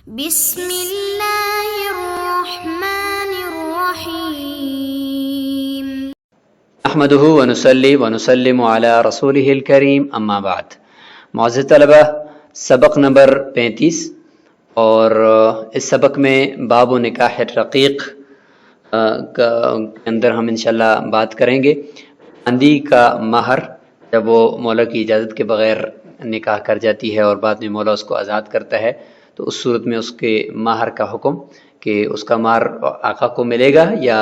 بسم اللہ الرحمن الرحیم نحمده ونصلي ونسلم على رسوله الكريم اما بعد. معزز طلبہ، سبق نمبر 35 اور اس سبق میں باب و نکاح رقیق کے اندر ہم انشاءاللہ بات کریں گے باندی کا مہر جب وہ مولا کی اجازت کے بغیر نکاح کر جاتی ہے اور بعد میں مولا اس کو آزاد کرتا ہے تو اس صورت میں اس کے مہر کا حکم کہ اس کا مہر آقا کو ملے گا یا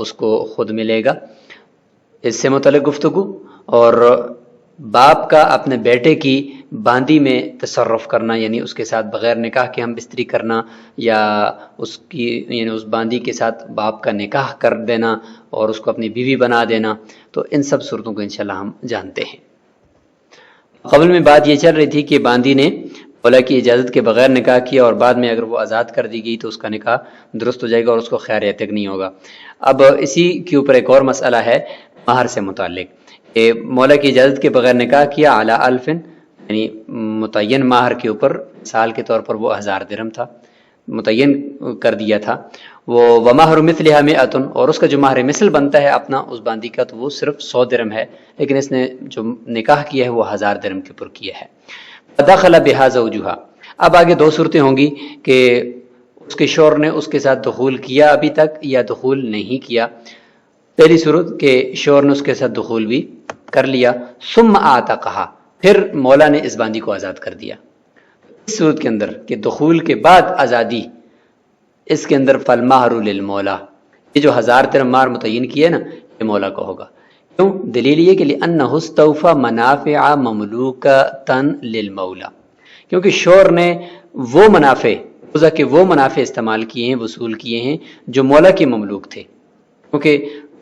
اس کو خود ملے گا، اس سے متعلق گفتگو، اور باپ کا اپنے بیٹے کی باندی میں تصرف کرنا یعنی اس کے ساتھ بغیر نکاح کے ہم بستری کرنا یا اس کی یعنی اس باندی کے ساتھ باپ کا نکاح کر دینا اور اس کو اپنی بیوی بنا دینا، تو ان سب صورتوں کو انشاءاللہ ہم جانتے ہیں۔ قبل میں بات یہ چل رہی تھی کہ باندی نے مولا کی اجازت کے بغیر نکاح کیا اور بعد میں اگر وہ آزاد کر دی گئی تو اس کا نکاح درست ہو جائے گا اور اس کو خیر عتق نہیں ہوگا۔ اب اسی کے اوپر ایک اور مسئلہ ہے مہر سے متعلق کہ مولا کی اجازت کے بغیر نکاح کیا اعلی الفن یعنی متعین مہر کے اوپر، مثال کے طور پر وہ 1000 درہم تھا، متعین کر دیا تھا وہ، ومہر مثلھا 100، اور اس کا جو مہر مثل بنتا ہے اپنا اس باندی کا تو وہ صرف 100 درہم ہے، لیکن اس نے جو نکاح کیا ہے وہ 1000 درہم کے اوپر کیا ہے۔ فدخل بها زوجها، اب آگے دو صورتیں ہوں گی کہ اس کے شوہر نے اس کے ساتھ دخول کیا ابھی تک یا دخول نہیں کیا۔ پہلی صورت کہ شوہر نے اس کے ساتھ دخول بھی کر لیا، ثم اعتقها، پھر مولا نے اس باندی کو آزاد کر دیا۔ اس صورت کے اندر کہ دخول کے بعد آزادی، اس کے اندر فالمہر للمولا، یہ جو 1000 درہم مہر متعین کیا ہے نا یہ مولا کا ہوگا۔ کیوں؟ دلیل یہ کہ لأنہ استوفى منافع مملوکۃ للمولا، کیونکہ شوہر نے وہ منافع وہ منافع استعمال کیے ہیں، وصول کیے ہیں جو مولا کے مملوک تھے، کیونکہ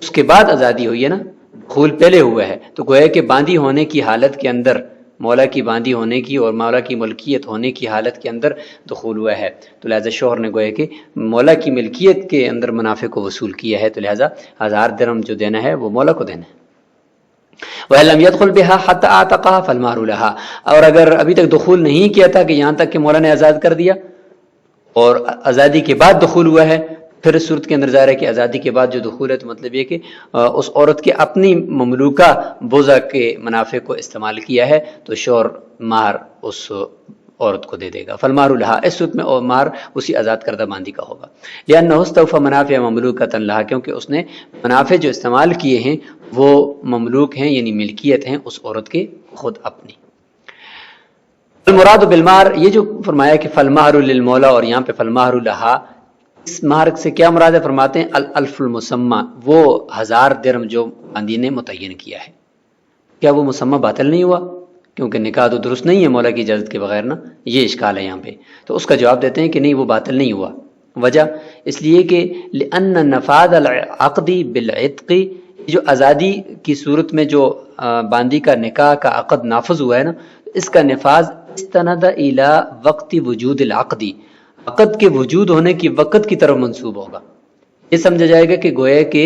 اس کے بعد آزادی ہوئی ہے نا، دخول پہلے ہوا ہے، تو گویا کہ باندی ہونے کی حالت کے اندر، مولا کی باندی ہونے کی اور مولا کی ملکیت ہونے کی حالت کے اندر دخول ہوا ہے، تو لہٰذا شوہر نے گویا کہ مولا کی ملکیت کے اندر منافع کو وصول کیا ہے، تو لہٰذا 1000 درہم جو دینا ہے وہ مولا کو دینا ہے۔ وَإِلَّمْ يَدْخُلْ بِهَا حَتَّى أَعْتَقَهَا فَالْمَهْرُ لَهَا، اور اگر ابھی تک دخول نہیں کیا تھا کہ یہاں تک کہ مولا نے آزاد کر دیا اور آزادی کے بعد دخول ہوا ہے، پھر اس صورت کے اندر ظاہر ہے کہ آزادی کے بعد جو دخول ہے تو مطلب یہ کہ اس عورت کے اپنی مملوکہ بوزہ کے منافع کو استعمال کیا ہے تو شوہر مہر اس عورت کو دے دے گا۔ فالمہر لہا، اس صورت میں مہر اسی آزاد کردہ باندی کا ہوگا، لأنہ استوفى منافع مملوکۃ لہا، کیونکہ اس نے منافع جو استعمال کیے ہیں وہ مملوک ہیں یعنی ملکیت ہیں اس عورت کے خود اپنی۔ المراد بالمہر، یہ جو فرمایا کہ فالمہر للمولا اور یہاں پہ فالمہر لہا، اس مہر سے کیا مراد ہے؟ فرماتے ہیں الالف المسمى، وہ 1000 درہم جو باندی نے متعین کیا ہے۔ کیا وہ مسمى باطل نہیں ہوا؟ کیونکہ نکاح تو درست نہیں ہے مولا کی اجازت کے بغیر نا، یہ اشکال ہے یہاں پہ، تو اس کا جواب دیتے ہیں کہ نہیں، وہ باطل نہیں ہوا۔ وجہ اس لیے کہ لأن نفاذ العقد بالعتق، جو آزادی کی صورت میں جو باندی کا نکاح کا عقد نافذ ہوا ہے نا، اس کا نفاذ استند الى وقت وجود العقد، عقد کے وجود ہونے کی وقت کی طرف منسوب ہوگا۔ یہ سمجھا جائے گا کہ گویا کہ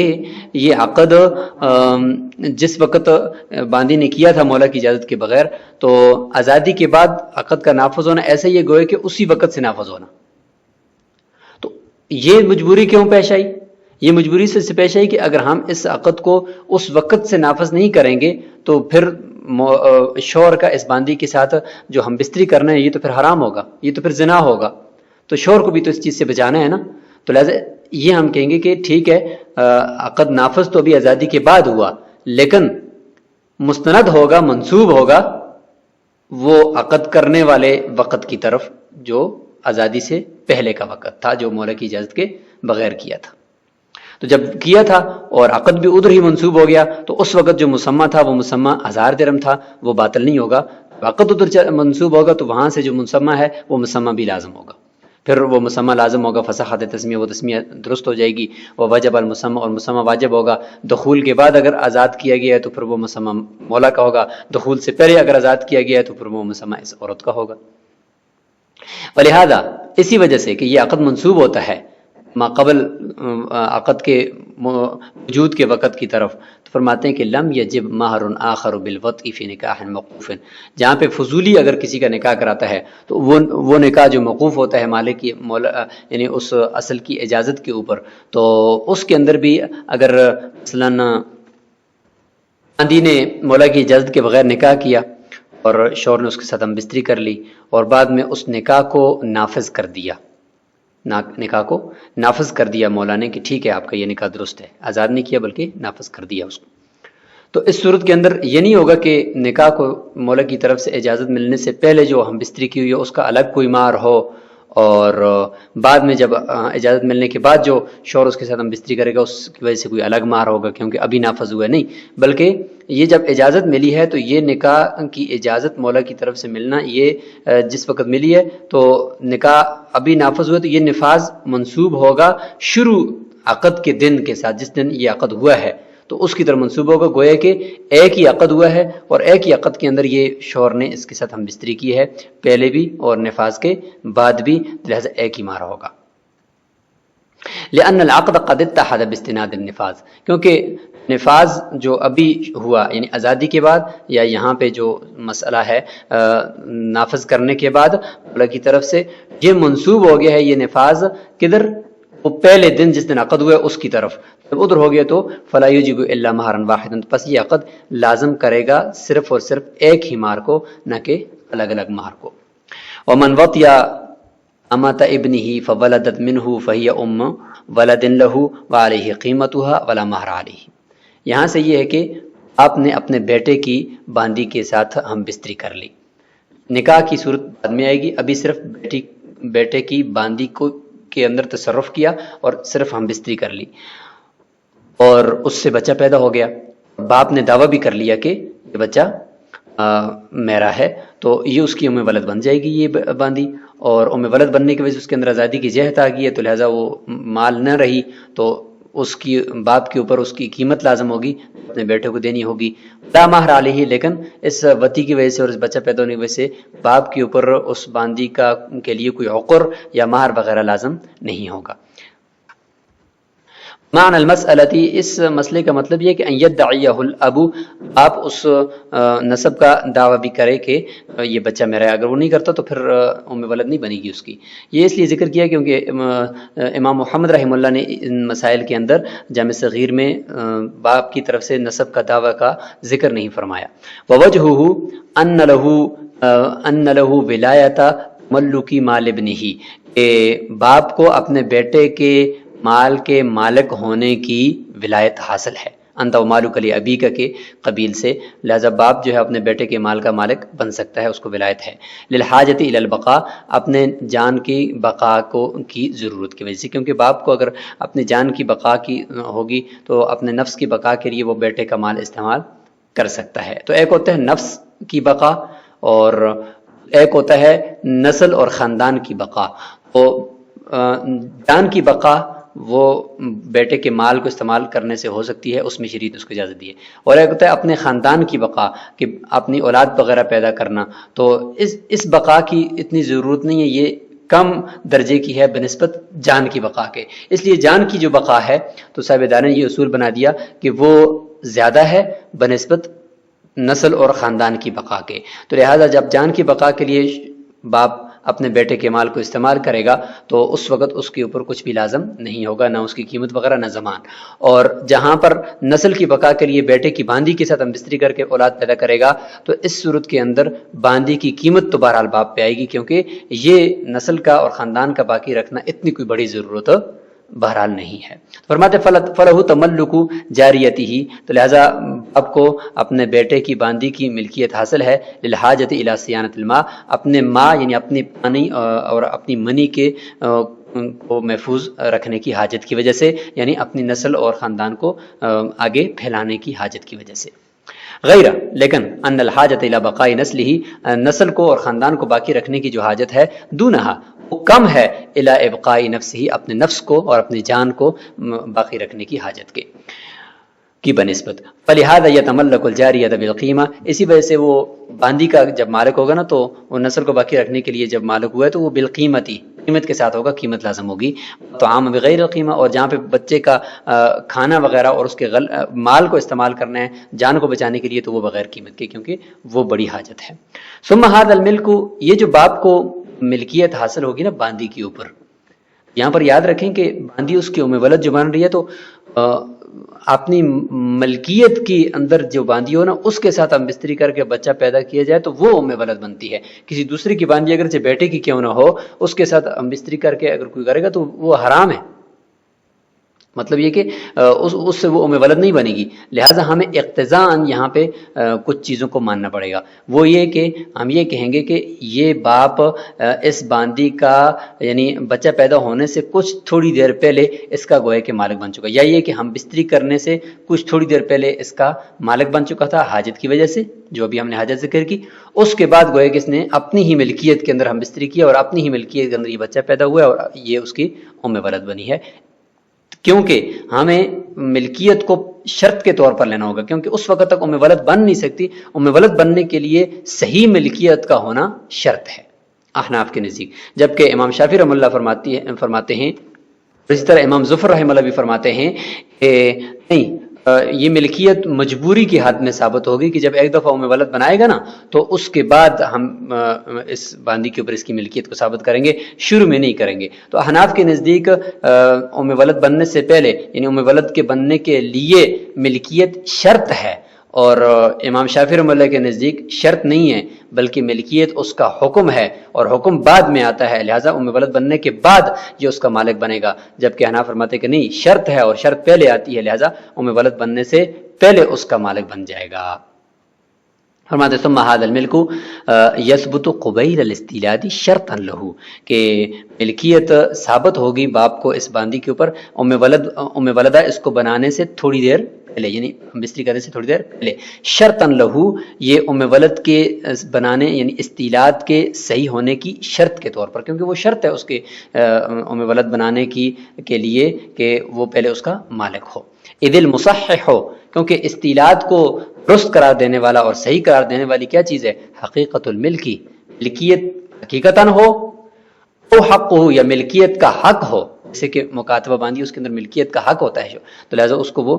یہ عقد جس وقت باندی نے کیا تھا مولا کی اجازت کے بغیر، تو آزادی کے بعد عقد کا نافذ ہونا ایسا ہی ہے گویا کہ اسی وقت سے نافذ ہونا۔ تو یہ مجبوری کیوں پیش آئی؟ یہ مجبوری سے پیش آئی کہ اگر ہم اس عقد کو اس وقت سے نافذ نہیں کریں گے تو پھر شوہر کا اس باندی کے ساتھ جو ہم بستری کرنا ہے یہ تو پھر حرام ہوگا، یہ تو پھر زنا ہوگا، تو شوہر کو بھی تو اس چیز سے بچانا ہے نا، تو لہٰذا یہ ہم کہیں گے کہ ٹھیک ہے عقد نافذ تو ابھی آزادی کے بعد ہوا، لیکن مستند ہوگا، منسوب ہوگا وہ عقد کرنے والے وقت کی طرف جو آزادی سے پہلے کا وقت تھا، جو مولا کی اجازت کے بغیر کیا تھا۔ تو جب کیا تھا اور عقد بھی ادھر ہی منسوب ہو گیا تو اس وقت جو مسمى تھا وہ مسمى 1000 درہم تھا، وہ باطل نہیں ہوگا۔ عقد ادھر منسوب ہوگا تو وہاں سے جو مسمى ہے وہ مسمى بھی لازم ہوگا، پھر وہ مسمى لازم ہوگا، فصحت تسمیہ، وہ تسمیہ درست ہو جائے گی، وہ وجب المسمى، اور مسمى واجب ہوگا۔ دخول کے بعد اگر آزاد کیا گیا ہے تو پھر وہ مسمى مولا کا ہوگا، دخول سے پہلے اگر آزاد کیا گیا ہے تو پھر وہ مسمى اس عورت کا ہوگا۔ ولہذا اسی وجہ سے کہ یہ عقد منسوب ہوتا ہے ما قبل عقد کے وجود کے وقت کی طرف، تو فرماتے ہیں کہ لم یجب مہر آخر بالوطء فی نکاح موقوف، جہاں پہ فضولی اگر کسی کا نکاح کراتا ہے تو وہ نکاح جو موقوف ہوتا ہے مالک کی یعنی اس اصل کی اجازت کے اوپر، تو اس کے اندر بھی اگر مثلاً باندی نے مولا کی اجازت کے بغیر نکاح کیا اور شوہر نے اس کے ساتھ ہم بستری کر لی اور بعد میں اس نکاح کو نافذ کر دیا، نکاح کو نافذ کر دیا مولا نے کہ ٹھیک ہے آپ کا یہ نکاح درست ہے، آزاد نہیں کیا بلکہ نافذ کر دیا اس کو، تو اس صورت کے اندر یہ نہیں ہوگا کہ نکاح کو مولا کی طرف سے اجازت ملنے سے پہلے جو ہم بستری کی ہوئی ہے اس کا الگ کوئی مہر ہو، اور بعد میں جب اجازت ملنے کے بعد جو شوہر اس کے ساتھ ہم بستری کرے گا اس کی وجہ سے کوئی الگ مہر ہوگا کیونکہ ابھی نافذ ہوا ہے، نہیں، بلکہ یہ جب اجازت ملی ہے تو یہ نکاح کی اجازت مولا کی طرف سے ملنا، یہ جس وقت ملی ہے تو نکاح ابھی نافذ ہوا، تو یہ نفاذ منسوب ہوگا شروع عقد کے دن کے ساتھ، جس دن یہ عقد ہوا ہے تو اس کی طرف منسوب ہوگا، گویا کہ ایک ہی عقد ہوا ہے اور ایک ہی عقد کے اندر یہ شوہر نے اس کے ساتھ ہم بستری کی ہے، پہلے بھی اور نفاذ کے بعد بھی، لہذا ایک ہی مہر ہوگا۔ لأن العقد قد اتحد باستناد النفاذ، کیونکہ نفاذ جو ابھی ہوا یعنی آزادی کے بعد یا یہاں پہ جو مسئلہ ہے نافذ کرنے کے بعد مولا کی طرف سے، یہ منسوب ہو گیا ہے یہ نفاذ کدھر؟ وہ پہلے دن جس دن عقد ہوا ہے اس کی طرف، جب ادھر ہو گیا تو فلا یجب الا مہرا واحدا، پس یہ عقد لازم کرے گا صرف اور صرف ایک ہی مہر کو، نہ کہ الگ الگ مہر کو۔ ومن وطئ امۃ ابنہ فولدت منہ فہی ام ولد لہ وعلیہ قیمتها ولا مہر علیہ، یہاں سے یہ ہے کہ آپ نے اپنے بیٹے کی باندی کے ساتھ ہم بستری کر لی، نکاح کی صورت بعد میں آئے گی، ابھی صرف بیٹے کی باندی کو کے اندر تصرف کیا اور صرف ہم بستری کر لی اور اس سے بچہ پیدا ہو گیا، باپ نے دعویٰ بھی کر لیا کہ یہ بچہ میرا ہے، تو یہ اس کی ام ولد بن جائے گی یہ باندی، اور ام ولد بننے کی وجہ سے اس کے اندر آزادی کی جہت آ گئی ہے، تو لہٰذا وہ مال نہ رہی تو اس کی باپ کے اوپر اس کی قیمت لازم ہوگی، اپنے بیٹے کو دینی ہوگی، لا مہر علیہ، لیکن اس وطی کی وجہ سے اور اس بچہ پیدا ہونے کی وجہ سے باپ کے اوپر اس باندی کے لیے کوئی عقر یا مہر وغیرہ لازم نہیں ہوگا۔ معنی المسئلتی، اس مسئلے کا مطلب یہ کہ ان یدعیہ الاب، آپ اس نسب کا دعویٰ بھی کرے کہ یہ بچہ میرا ہے، اگر وہ نہیں کرتا تو پھر ام ولد نہیں بنے گی اس کی۔ یہ اس لیے ذکر کیا کیونکہ امام محمد رحمہ اللہ نے ان مسائل کے اندر جامع صغیر میں باپ کی طرف سے نسب کا دعویٰ کا ذکر نہیں فرمایا۔ ووجہہ ان لہ ولایۃ تملک مال ابنہ، کہ باپ کو اپنے بیٹے کے مال کے مالک ہونے کی ولایت حاصل ہے، انت و مالک لی ابیک کے قبیل سے، لہذا باپ جو ہے اپنے بیٹے کے مال کا مالک بن سکتا ہے، اس کو ولایت ہے۔ للحاجت الی البقاء، اپنے جان کی بقا کی ضرورت کی وجہ سے، کیونکہ باپ کو اگر اپنی جان کی بقا کی ہوگی تو اپنے نفس کی بقا کے لیے وہ بیٹے کا مال استعمال کر سکتا ہے۔ تو ایک ہوتا ہے نفس کی بقا اور ایک ہوتا ہے نسل اور خاندان کی بقا۔ تو جان کی بقا وہ بیٹے کے مال کو استعمال کرنے سے ہو سکتی ہے، اس میں شریعت اس کو اجازت دی ہے، اور ایک ہوتا ہے اپنے خاندان کی بقا، کہ اپنی اولاد وغیرہ پیدا کرنا، تو اس بقا کی اتنی ضرورت نہیں ہے، یہ کم درجے کی ہے بنسبت جان کی بقا کے، اس لیے جان کی جو بقا ہے تو صاحب دار نے یہ اصول بنا دیا کہ وہ زیادہ ہے بنسبت نسل اور خاندان کی بقا کے، تو لہذا جب جان کی بقا کے لیے باپ اپنے بیٹے کے مال کو استعمال کرے گا تو اس وقت اس کے اوپر کچھ بھی لازم نہیں ہوگا، نہ اس کی قیمت وغیرہ نہ زمان، اور جہاں پر نسل کی بقا کے لیے بیٹے کی باندی کے ساتھ ہم بستری کر کے اولاد پیدا کرے گا تو اس صورت کے اندر باندی کی قیمت تو بہرحال باپ پہ آئے گی، کیونکہ یہ نسل کا اور خاندان کا باقی رکھنا اتنی کوئی بڑی ضرورت بہرحال نہیں ہے۔ فرماتے فلہ تملک جاریتہ، تو لہذا باپ کو اپنے بیٹے کی باندی کی ملکیت حاصل ہے، للحاجت الی صیانۃ الماء، اپنے ماں یعنی اپنی پانی اور اپنی منی کے کو محفوظ رکھنے کی حاجت کی وجہ سے، یعنی اپنی نسل اور خاندان کو آگے پھیلانے کی حاجت کی وجہ سے۔ غیر لیکن ان الحاجت الی بقاء نسلہ، نسل کو اور خاندان کو باقی رکھنے کی جو حاجت ہے، دونہا وہ کم ہے، الی ابقاء نفسہ، اپنے نفس کو اور اپنی جان کو باقی رکھنے کی حاجت کی بنسبت۔ فلہذا یتملک الجاریہ بالقیمہ، اسی وجہ سے وہ باندی کا جب مالک ہوگا نا تو وہ نسل کو باقی رکھنے کے لیے جب مالک ہوا ہے تو وہ بالقیمتی قیمت کے ساتھ ہوگا، قیمت لازم ہوگی. تو عام بغیر قیمہ، اور جہاں پہ بچے کا کھانا وغیرہ اور اس کے مال کو استعمال کرنا ہے جان کو بچانے کے لیے، تو وہ بغیر قیمت کے، کیونکہ وہ بڑی حاجت ہے. ثم هذا الملک، یہ جو باپ کو ملکیت حاصل ہوگی نا باندی کے اوپر، یہاں پر یاد رکھیں کہ باندی اس کی ام ولد جو بن رہی ہے، تو اپنی ملکیت کی اندر جو باندی ہو نا، اس کے ساتھ ہم بستری کر کے بچہ پیدا کیا جائے تو وہ ام ولد بنتی ہے. کسی دوسرے کی باندی اگرچہ بیٹے کی کیوں نہ ہو، اس کے ساتھ ہم بستری کر کے اگر کوئی کرے گا تو وہ حرام ہے. مطلب یہ کہ اس سے وہ ام ولد نہیں بنے گی. لہٰذا ہمیں اقتضاءً یہاں پہ کچھ چیزوں کو ماننا پڑے گا. وہ یہ کہ ہم یہ کہیں گے کہ یہ باپ اس باندی کا یعنی بچہ پیدا ہونے سے کچھ تھوڑی دیر پہلے اس کا گویا کہ مالک بن چکا، یا یہ کہ ہم بستری کرنے سے کچھ تھوڑی دیر پہلے اس کا مالک بن چکا تھا حاجت کی وجہ سے، جو ابھی ہم نے حاجت ذکر کی. اس کے بعد گویا کہ اس نے اپنی ہی ملکیت کے اندر ہم بستری کیا اور اپنی ہی ملکیت کے اندر یہ بچہ پیدا ہوا اور یہ اس کی ام ولد بنی ہے. کیونکہ ہمیں ملکیت کو شرط کے طور پر لینا ہوگا، کیونکہ اس وقت تک ام ولد بن نہیں سکتی. ام ولد بننے کے لیے صحیح ملکیت کا ہونا شرط ہے احناف کے نزدیک، جبکہ امام شافعی رحمہ اللہ فرماتے ہیں، اسی طرح امام ظفر رحمہ اللہ بھی فرماتے ہیں کہ نہیں، یہ ملکیت مجبوری کی حد میں ثابت ہوگی کہ جب ایک دفعہ ام ولد بنائے گا نا تو اس کے بعد ہم اس باندی کے اوپر اس کی ملکیت کو ثابت کریں گے، شروع میں نہیں کریں گے. تو احناف کے نزدیک ام ولد بننے سے پہلے یعنی ام ولد کے بننے کے لیے ملکیت شرط ہے، اور امام شافعی رحمہ اللہ کے نزدیک شرط نہیں ہے بلکہ ملکیت اس کا حکم ہے اور حکم بعد میں آتا ہے. لہٰذا ام ولد بننے کے بعد یہ اس کا مالک بنے گا، جبکہ حناف فرماتے کہ نہیں، شرط ہے اور شرط پہلے آتی ہے، لہٰذا ام ولد بننے سے پہلے اس کا مالک بن جائے گا. فرماتے ثم هذا الملک یثبت قبیل الاستیلاد شرطا له، کہ ملکیت ثابت ہوگی باپ کو اس باندی کے اوپر ام ولدہ اس کو بنانے سے تھوڑی دیر پہلے، یعنی بستری کرنے سے تھوڑی دیر پہلے. شرطا له، یہ ام ولد کے بنانے یعنی استیلاد کے صحیح ہونے کی شرط کے طور پر، کیونکہ وہ شرط ہے اس کے ام ولد بنانے کی کے لیے کہ وہ پہلے اس کا مالک ہو. اذ المصحح، کیونکہ استیلاد کو درست قرار دینے والا اور صحیح قرار دینے والی کیا چیز ہے؟ حقیقت الملکی، ملکیت حقیقتاً ہو، او حق ہو، یا ملکیت کا حق ہو. جیسے کہ مکاتبہ باندھی اس کے اندر ملکیت کا حق ہوتا ہے، تو لہٰذا اس کو وہ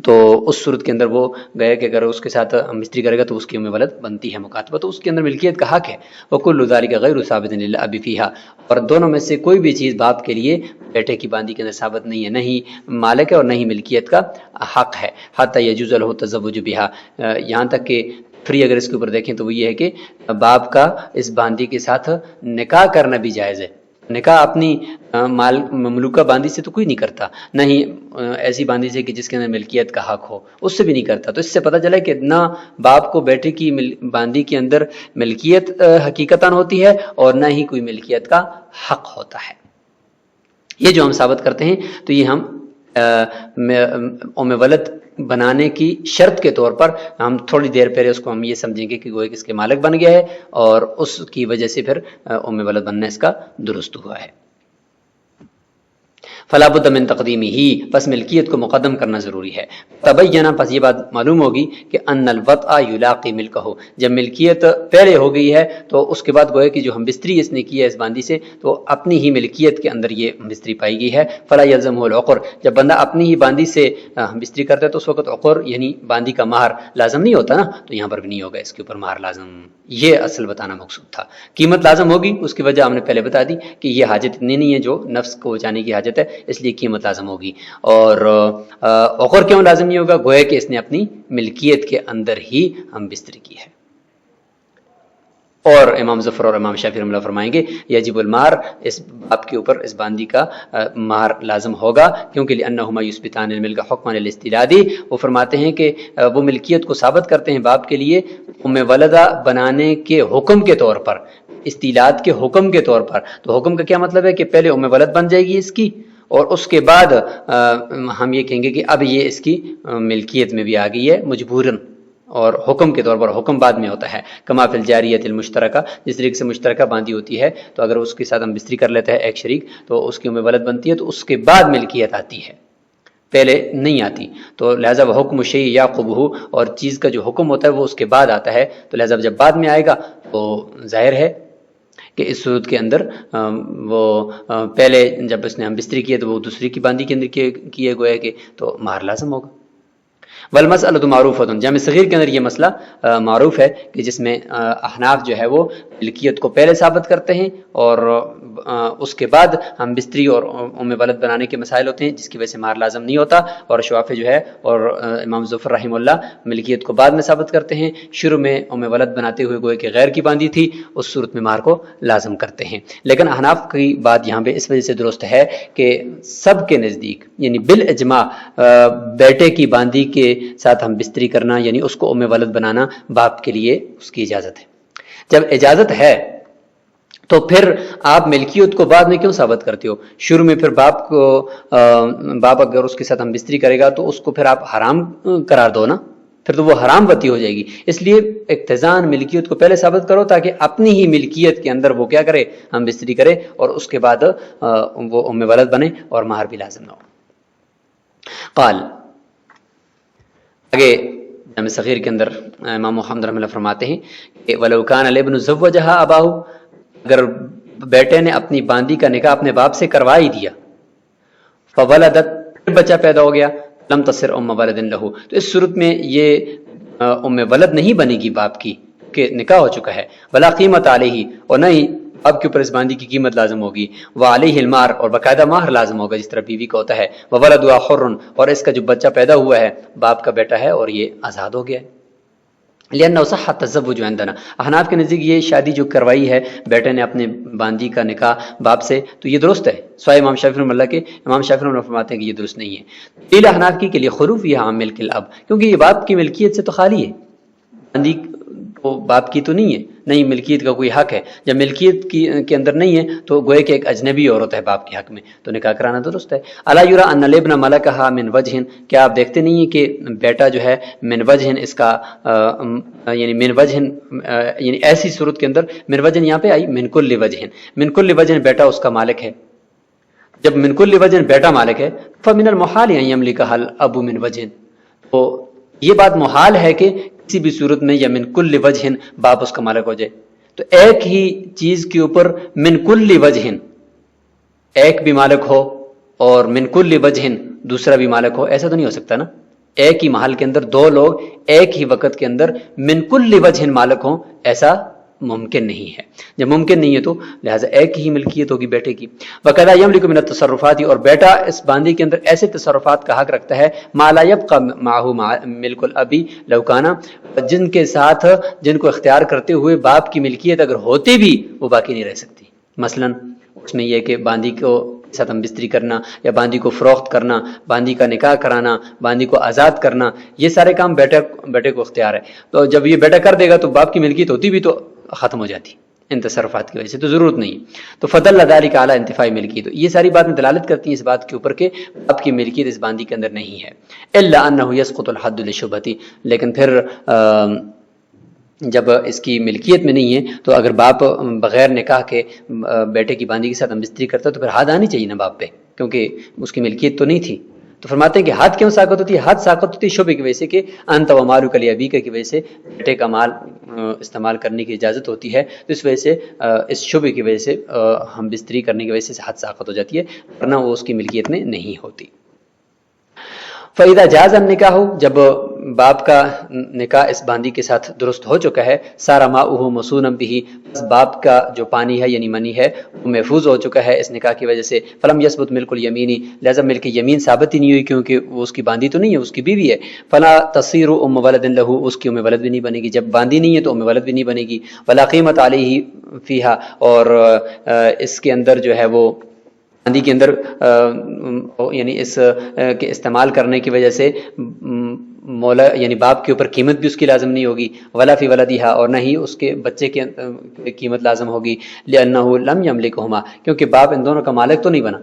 تو اس صورت کے اندر وہ گئے کہ اگر اس کے ساتھ مستری کرے گا تو اس کی ام ولد بنتی ہے مکاتبہ، تو اس کے اندر ملکیت کا حق ہے. وکل ذالک غیر ثابت للاب فیہا، اور دونوں میں سے کوئی بھی چیز باپ کے لیے بیٹے کی باندھی کے اندر ثابت نہیں ہے، نہیں مالک ہے اور نہیں ملکیت کا حق ہے. حتی یجوز له التزوج بها، یہاں تک کہ فری اگر اس کے اوپر دیکھیں تو وہ یہ ہے کہ باپ کا اس باندھی کے ساتھ نکاح کرنا بھی جائز ہے. نکاح اپنی مملوکہ باندھی سے تو کوئی نہیں کرتا، نہ ہی ایسی باندھی سے کہ جس کے اندر ملکیت کا حق ہو، اس سے بھی نہیں کرتا. تو اس سے پتہ چلا کہ نہ باپ کو بیٹے کی باندھی کے اندر ملکیت حقیقتاً ہوتی ہے اور نہ ہی کوئی ملکیت کا حق ہوتا ہے. یہ جو ہم ثابت کرتے ہیں تو یہ ہم ام ولد بنانے کی شرط کے طور پر ہم تھوڑی دیر پہلے اس کو ہم یہ سمجھیں گے کہ وہ کس کے مالک بن گیا ہے اور اس کی وجہ سے پھر ام ولد بننا اس کا درست ہوا ہے. فلا بد من تقدیمی ہی، پس ملکیت کو مقدم کرنا ضروری ہے. تبینہ، پس یہ بات معلوم ہوگی کہ ان الوطء یلاقی ملکہ، جب ملکیت پہلے ہو گئی ہے تو اس کے بعد گویا کہ جو ہم بستری اس نے کی ہے اس باندھی سے تو اپنی ہی ملکیت کے اندر یہ بستری پائی گئی ہے. فلا یلزمہ العقر، جب بندہ اپنی ہی باندھی سے ہم بستری کرتا ہے تو اس وقت عقر یعنی باندھی کا مہر لازم نہیں ہوتا نا، تو یہاں پر بھی نہیں ہوگا اس کے اوپر مہر لازم. یہ اصل بتانا مقصود تھا. قیمت لازم ہوگی، اس کی وجہ ہم نے پہلے بتا دی کہ یہ حاجت اتنی نہیں ہے جو نفس کو بچانے کی حاجت ہے، اس لیے قیمت لازم ہوگی. اور عقر کیوں لازم نہیں ہوگا؟ گویا کہ اس نے اپنی ملکیت کے اندر ہی ہم بستری کی ہے. اور امام ظفر اور امام شافعی رحمہ اللہ فرمائیں گے یجب المہر، اس باپ کے اوپر اس باندھی کا مہر لازم ہوگا، کیونکہ لأنہما یثبتان الملک حکما للاستیلاد، وہ فرماتے ہیں کہ وہ ملکیت کو ثابت کرتے ہیں باپ کے لیے ام ولدہ بنانے کے حکم کے طور پر، استیلاد کے حکم کے طور پر. تو حکم کا کیا مطلب ہے کہ پہلے ام ولد بن جائے گی اس کی اور اس کے بعد ہم یہ کہیں گے کہ اب یہ اس کی ملکیت میں بھی آ گئی ہے مجبوراً، اور حکم کے طور پر حکم بعد میں ہوتا ہے. کما فی الجاریۃ المشترکہ، جس طریقے سے مشترکہ باندھی ہوتی ہے تو اگر اس کے ساتھ ہم بستری کر لیتا ہے ایک شریک تو اس کی ام ولد بنتی ہے تو اس کے بعد ملکیت آتی ہے، پہلے نہیں آتی. تو لہٰذا وہ حکم شیء یعقبہ، اور چیز کا جو حکم ہوتا ہے وہ اس کے بعد آتا ہے، تو لہٰذا جب بعد میں آئے گا تو ظاہر ہے کہ اس صورت کے اندر وہ پہلے جب اس نے ہم بستری کیے تو وہ دوسری کی باندھی کے اندر کیے گویا کہ تو مہر لازم ہوگا۔ والمسألۃ معروفۃ، جامع صغیر کے اندر یہ مسئلہ معروف ہے کہ جس میں احناف جو ہے وہ ملکیت کو پہلے ثابت کرتے ہیں اور اس کے بعد ہم بستری اور ام ولد بنانے کے مسائل ہوتے ہیں جس کی وجہ سے مہر لازم نہیں ہوتا، اور شوافی جو ہے اور امام ظفر رحمہ اللہ ملکیت کو بعد میں ثابت کرتے ہیں، شروع میں ام ولد بناتے ہوئے گویا کہ غیر کی باندھی تھی، اس صورت میں مہر کو لازم کرتے ہیں۔ لیکن احناف کی بات یہاں پہ اس وجہ سے درست ہے کہ سب کے نزدیک یعنی بالاجماع بیٹے کی باندھی کے ساتھ ہم بستری کرنا یعنی اس کو ام ولد بنانا باپ کے لیے اس کی اجازت ہے۔ جب اجازت ہے تو پھر آپ ملکیت کو بعد میں کیوں ثابت کرتے ہو؟ شروع میں پھر باپ اگر اس کے ساتھ ہم بستری کرے گا تو اس کو پھر آپ حرام قرار دو نا، پھر تو وہ حرام وتی ہو جائے گی۔ اس لیے اقتضاءً ملکیت کو پہلے ثابت کرو تاکہ اپنی ہی ملکیت کے اندر وہ کیا کرے، ہم بستری کرے، اور اس کے بعد وہ ام ولد بنے اور مہر بھی لازم نہ ہو۔ قال، آگے جامع صغیر کے اندر امام محمد رحمہ اللہ فرماتے ہیں کہ وَلَوْ كَانَ الْإِبْنُ زَوَّجَهَا أَبَاهُ، اگر بیٹے نے اپنی باندھی کا نکاح اپنے باپ سے کروا ہی دیا، فَوَلَدَتْ، پھر بچہ پیدا ہو گیا، لَمْ تَصِرْ أُمَّ وَلَدٍ لَهُ، تو اس صورت میں یہ ام ولد نہیں بنے گی باپ کی کہ نکاح ہو چکا ہے، وَلَا قِيمَةَ عَلَيْهِ، اور نہ ہی اب کے اوپر اس باندھی کی قیمت لازم ہوگی، وَعَلَيْهِ الْمَهْرُ، اور باقاعدہ مہر لازم ہوگا جس طرح بیوی کا ہوتا ہے، وَوَلَدُهَا حُرٌّ، اور اس کا جو بچہ پیدا ہوا ہے باپ کا بیٹا ہے اور یہ آزاد ہو گیا ہے۔ لأنه صح التزوج عندنا، احناف کے نزدیک یہ شادی جو کروائی ہے بیٹے نے اپنے باندھی کا نکاح باپ سے تو یہ درست ہے، سوائے امام شافعی رحمہ اللہ کے، امام شافعی رحمہ اللہ فرماتے ہیں کہ یہ درست نہیں ہے۔ دلیل احناف کی کہ لیے خلوف یہ عام ملک الاب، کیونکہ یہ باپ کی ملکیت سے تو خالی ہے، باندھی تو باپ کی تو نہیں ہے، نہیں ملکیت کا کوئی حق ہے، جب ملکیت کے اندر نہیں ہے تو گوئے کہ ایک اجنبی عورت ہے باپ کے حق میں، تو نکاح کرانا درست ہے۔ الا یرا ان الابن ملکها من وجہ، کیا آپ دیکھتے نہیں ہیں کہ بیٹا جو ہے من وجہ اس کا یعنی من وجہ یعنی ایسی صورت کے اندر من وجہ یہاں پہ آئی من کل وجہ، من کل وجہ بیٹا اس کا مالک ہے، جب من کل وجہ بیٹا مالک ہے فمن المحال ان یملکها الاب من وجہ، تو یہ بات محال ہے کہ کسی بھی صورت میں یا من کل وجہ باپ اس کا مالک ہو جائے، تو ایک ہی چیز کے اوپر من کل وجہ ایک بھی مالک ہو اور من کل وجہ دوسرا بھی مالک ہو، ایسا تو نہیں ہو سکتا نا، ایک ہی محل کے اندر دو لوگ ایک ہی وقت کے اندر من کل وجہ مالک ہوں، ایسا ممکن نہیں ہے۔ جب ممکن نہیں ہے تو لہٰذا ایک ہی ملکیت ہوگی بیٹے کی۔ وَقَدَا يَمْلِكُ مِنَ التصرفات، اور بیٹا اس باندھی کے اندر ایسے تصرفات کا حق رکھتا ہے مَا لَا يَبْقَى مَعَهُ مِلْكُ الْأَبِي لَوْ كَانَ، جن کے ساتھ جن کو اختیار کرتے ہوئے باپ کی ملکیت اگر ہوتی بھی وہ باقی نہیں رہ سکتی۔ مثلا اس میں یہ کہ باندھی کو ساتھ ہم بستری کرنا یا باندھی کو فروخت کرنا، باندھی کا نکاح کرانا، باندھی کو آزاد کرنا، یہ سارے کام بیٹے کو اختیار ہے، تو جب یہ بیٹا کر دے گا تو باپ کی ملکیت ہوتی بھی تو ختم ہو جاتی ان تصرفات کی وجہ سے، تو ضرورت نہیں، تو فضل ذلك علی انتفاء ملکیت، تو یہ ساری باتیں دلالت کرتی ہیں اس بات کے اوپر کہ باپ کی ملکیت اس باندھی کے اندر نہیں ہے۔ الا انه يسقط الحد للشبهة، لیکن پھر جب اس کی ملکیت میں نہیں ہے تو اگر باپ بغیر نکاح کے بیٹے کی باندھی کے ساتھ ہم بستری کرتا تو پھر حد آنی چاہیے نا باپ پہ، کیونکہ اس کی ملکیت تو نہیں تھی۔ تو فرماتے ہیں کہ حد کیوں ساقط ہوتی ہے؟ حد ساقط ہوتی ہے شبہ کی وجہ سے کہ انت و مالک لابیک کی وجہ سے بیٹے کا مال استعمال کرنے کی اجازت ہوتی ہے، تو اس وجہ سے اس شبہ کی وجہ سے ہم بستری کرنے کی وجہ سے حد ساقط ہو جاتی ہے، ورنہ وہ اس کی ملکیت میں نہیں ہوتی۔ فَإِذَا جَازَ النِّكَاحُ، جب باپ کا نکاح اس باندھی کے ساتھ درست ہو چکا ہے، سارا ماؤہ موصولا بہ، بس باپ کا جو پانی ہے یعنی منی ہے وہ محفوظ ہو چکا ہے اس نکاح کی وجہ سے، فلم یثبت ملک الیمین، لہذا ملک یمین ثابت ہی نہیں ہوئی کیونکہ وہ اس کی باندھی تو نہیں ہے، اس کی بیوی ہے، فلا تصیر ام ولد لہ، اس کی ام ولد بھی نہیں بنے گی، جب باندھی نہیں ہے تو ام ولد بھی نہیں بنے گی، ولا قیمت علیہ فیہا، اور اس کے اندر جو ہے وہ باندھی کے اندر یعنی اس کے استعمال کرنے کی وجہ سے مولا یعنی باپ کے اوپر قیمت بھی اس کی لازم نہیں ہوگی، ولا فی ولدہا، اور نہ ہی اس کے بچے کی قیمت لازم ہوگی، لأنہ لم یملکہما، کیونکہ باپ ان دونوں کا مالک تو نہیں بنا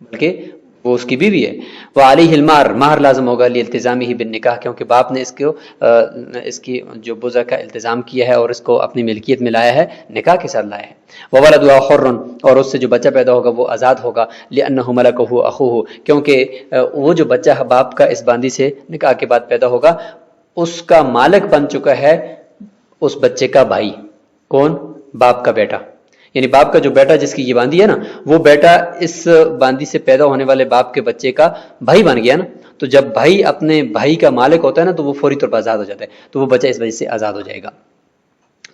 بلکہ وہ اس کی بیوی ہے، وعلیہ المہر، مہر لازم ہوگا لالتزامہ بالنکاح، کیونکہ باپ نے اس کی جو بضع کا التزام کیا ہے اور اس کو اپنی ملکیت میں لایا ہے، نکاح کے ساتھ لایا ہے، وولدها حر، اور اس سے جو بچہ پیدا ہوگا وہ آزاد ہوگا، لأنہ ملکہ اخوہ، کیونکہ وہ جو بچہ باپ کا اس باندھی سے نکاح کے بعد پیدا ہوگا اس کا مالک بن چکا ہے اس بچے کا بھائی، کون؟ باپ کا بیٹا، یعنی باپ کا جو بیٹا جس کی یہ باندی ہے نا، وہ بیٹا اس باندی سے پیدا ہونے والے باپ کے بچے کا بھائی بن گیا نا، تو جب بھائی اپنے بھائی کا مالک ہوتا ہے نا تو وہ فوری طور پر آزاد ہو جاتا ہے، تو وہ بچہ اس وجہ سے آزاد ہو جائے گا۔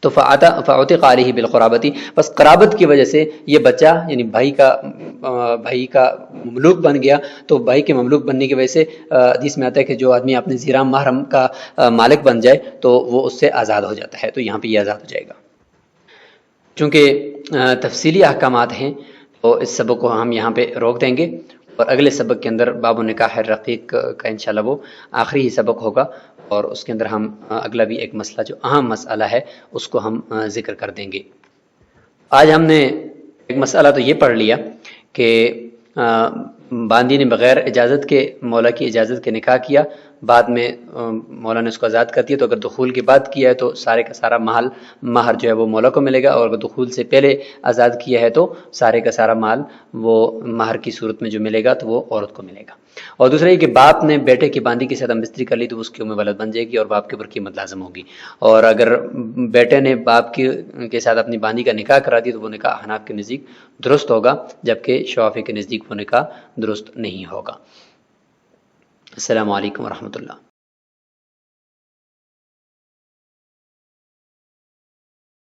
تو فعتق علیہ بالقرابتی، بس قرابت کی وجہ سے یہ بچہ یعنی بھائی کا مملوک بن گیا، تو بھائی کے مملوک بننے کی وجہ سے حدیث میں آتا ہے کہ جو آدمی اپنے زیرام محرم کا مالک بن جائے تو وہ اس سے آزاد ہو جاتا ہے، تو یہاں پہ یہ آزاد ہو جائے گا۔ چونکہ تفصیلی احکامات ہیں تو اس سبق کو ہم یہاں پہ روک دیں گے، اور اگلے سبق کے اندر باب نکاح الرقیق کا انشاءاللہ وہ آخری ہی سبق ہوگا، اور اس کے اندر ہم اگلا بھی ایک مسئلہ جو اہم مسئلہ ہے اس کو ہم ذکر کر دیں گے۔ آج ہم نے ایک مسئلہ تو یہ پڑھ لیا کہ باندی نے بغیر اجازت کے مولا کی اجازت کے نکاح کیا، بعد میں مولا نے اس کو آزاد کر دیا، تو اگر دخول کے بعد کیا ہے تو سارے کا سارا مہر جو ہے وہ مولا کو ملے گا، اور اگر دخول سے پہلے آزاد کیا ہے تو سارے کا سارا مال وہ مہر کی صورت میں جو ملے گا تو وہ عورت کو ملے گا۔ اور دوسرا یہ کہ باپ نے بیٹے کی باندی کے ساتھ ہم بستری کر لی تو اس کی ام ولد بن جائے گی اور باپ کے اوپر قیمت لازم ہوگی، اور اگر بیٹے نے باپ کے ساتھ اپنی باندی کا نکاح کرا دی تو وہ نکاح احناف کے نزدیک درست ہوگا، جبکہ شافعی کے نزدیک وہ نکاح درست نہیں ہوگا۔ السلام علیکم ورحمۃ اللہ۔